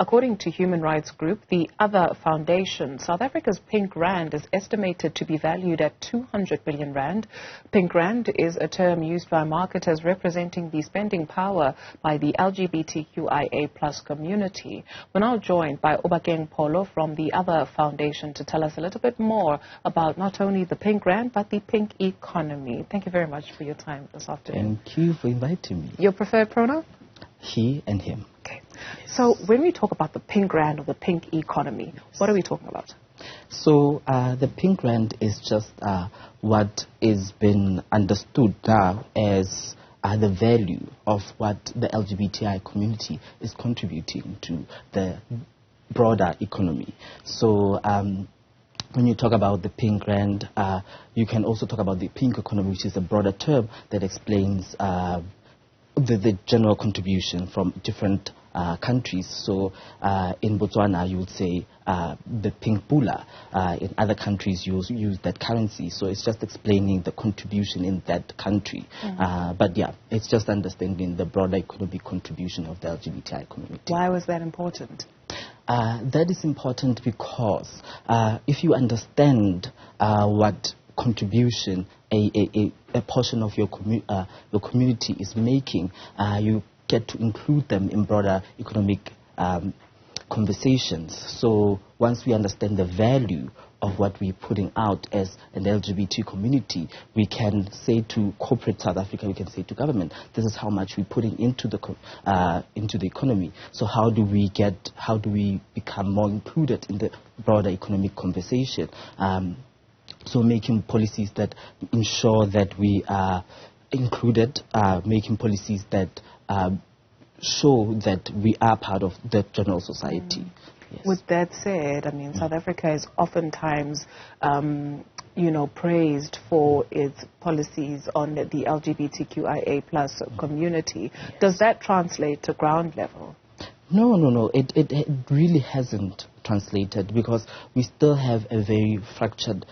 According to human rights group, the Other Foundation, South Africa's pink rand is estimated to be valued at 200 billion rand. Pink rand is a term used by marketers representing the spending power by the LGBTQIA plus community. We're now joined by Obakeng Pholo from the Other Foundation to tell us a little bit more about not only the pink rand but the pink economy. Thank you very much for your time this afternoon. Thank you for inviting me. Your preferred pronoun? He and him. Okay. So when we talk about the pink rand or the pink economy, what are we talking about? So the pink rand is just what is been understood now as the value of what the LGBTI community is contributing to the broader economy. So when you talk about the pink rand, you can also talk about the pink economy, which is a broader term that explains the general contribution from different countries. So in Botswana, you would say the pink pula. In other countries, you use that currency. So it's just explaining the contribution in that country. But yeah, it's just understanding the broader economic contribution of the LGBTI community. Why was that important? That is important because if you understand what contribution a portion of your community is making, you get to include them in broader economic conversations. So once we understand the value of what we're putting out as an LGBT community, we can say to corporate South Africa, we can say to government, this is how much we're putting into the economy. So how do we become more included in the broader economic conversation? So making policies that ensure that we are included, making policies that show that we are part of the general society. Yes. With that said, I mean, South Africa is oftentimes, praised for its policies on the LGBTQIA plus community. Yes. Does that translate to ground level? No. It really hasn't translated because we still have a very fractured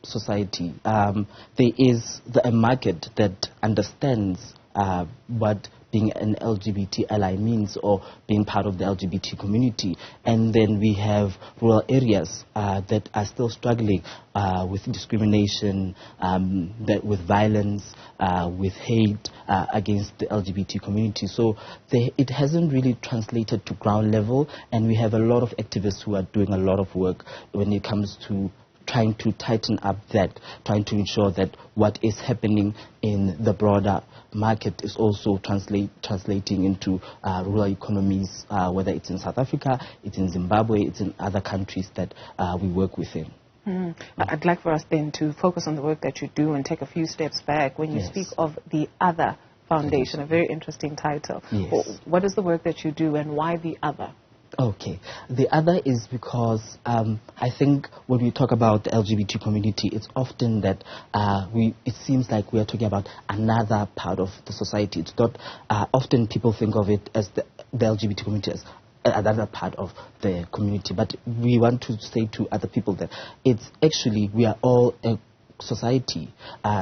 society. There is a market that understands what being an LGBT ally means or being part of the LGBT community. And then we have rural areas that are still struggling with discrimination, with violence, with hate against the LGBT community. So it hasn't really translated to ground level, and we have a lot of activists who are doing a lot of work when it comes to trying to tighten up that, trying to ensure that what is happening in the broader market is also translating into rural economies, whether it's in South Africa, it's in Zimbabwe, it's in other countries that we work within. I'd like for us then to focus on the work that you do and take a few steps back. When you speak of the Other Foundation, a very interesting title. Yes. What is the work that you do and why the other? Okay. The other is because I think when we talk about the LGBT community, it's often that it seems like we are talking about another part of the society. It's not, often people think of it as the LGBT community as another part of the community. But we want to say to other people that it's actually, we are all a society.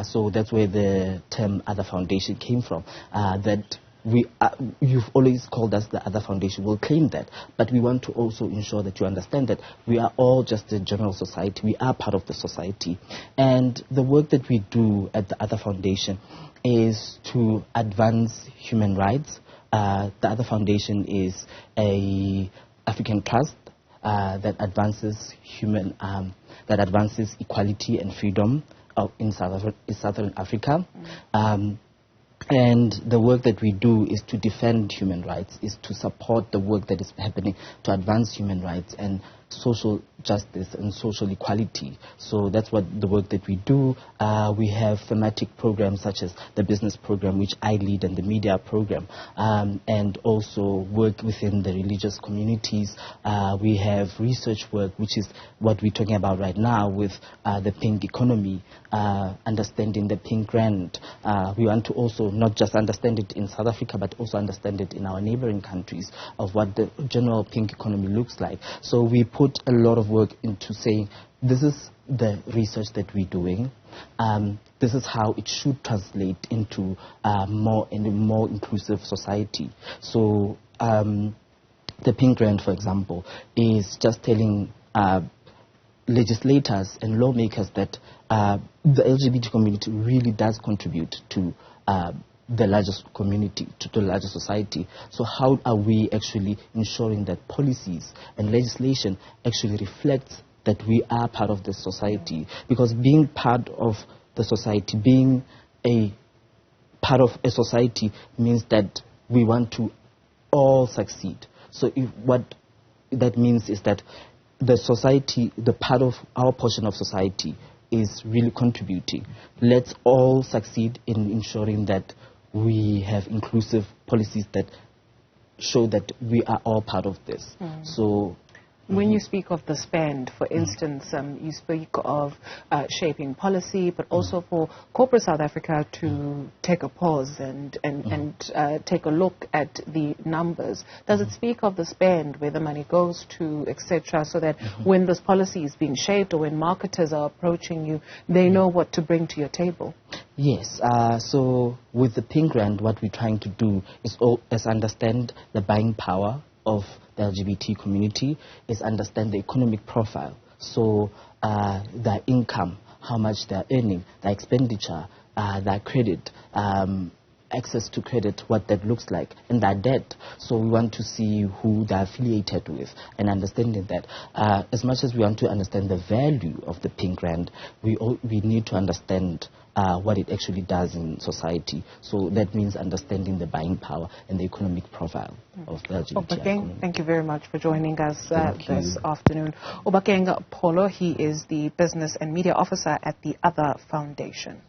So that's where the term Other Foundation came from, that you've always called us the Other Foundation. We'll claim that, but we want to also ensure that you understand that we are all just a general society. We are part of the society, and the work that we do at the Other Foundation is to advance human rights. The Other Foundation is a African trust that advances equality and freedom in Southern Africa. And the work that we do is to defend human rights, is to support the work that is happening to advance human rights and social justice and social equality. So that's what the work that we do. We have thematic programs such as the business program, which I lead, and the media program, and also work within the religious communities. We have research work, which is what we're talking about right now with the pink economy, understanding the pink rand. We want to also not just understand it in South Africa, but also understand it in our neighboring countries of what the general pink economy looks like. So we put a lot of work into saying this is the research that we're doing. This is how it should translate into more inclusive society. So the Pink Grant, for example, is just telling legislators and lawmakers that the LGBT community really does contribute to the largest community, to the larger society. So how are we actually ensuring that policies and legislation actually reflects that we are part of the society? Because being part of the society, being a part of a society means that we want to all succeed. So what that means is that the society, the part of our portion of society is really contributing. Let's all succeed in ensuring that we have inclusive policies that show that we are all part of this. So when you speak of the spend, for instance, you speak of shaping policy, but also for corporate South Africa to take a pause and take a look at the numbers. Does it speak of the spend, where the money goes to, etc., so that when this policy is being shaped or when marketers are approaching you, they know what to bring to your table? Yes. So with the Pink Grant, what we're trying to do is understand the buying power of the LGBT community, is understand the economic profile. So their income, how much they're earning, their expenditure, their credit, access to credit, what that looks like, and their debt. So we want to see who they're affiliated with, and understanding that as much as we want to understand the value of the Pink Grant, we need to understand what it actually does in society. So that means understanding the buying power and the economic profile of the LGBTQIA community. Thank you very much for joining us this afternoon. Obakeng Pholo, he is the Business and Media Officer at the Other Foundation.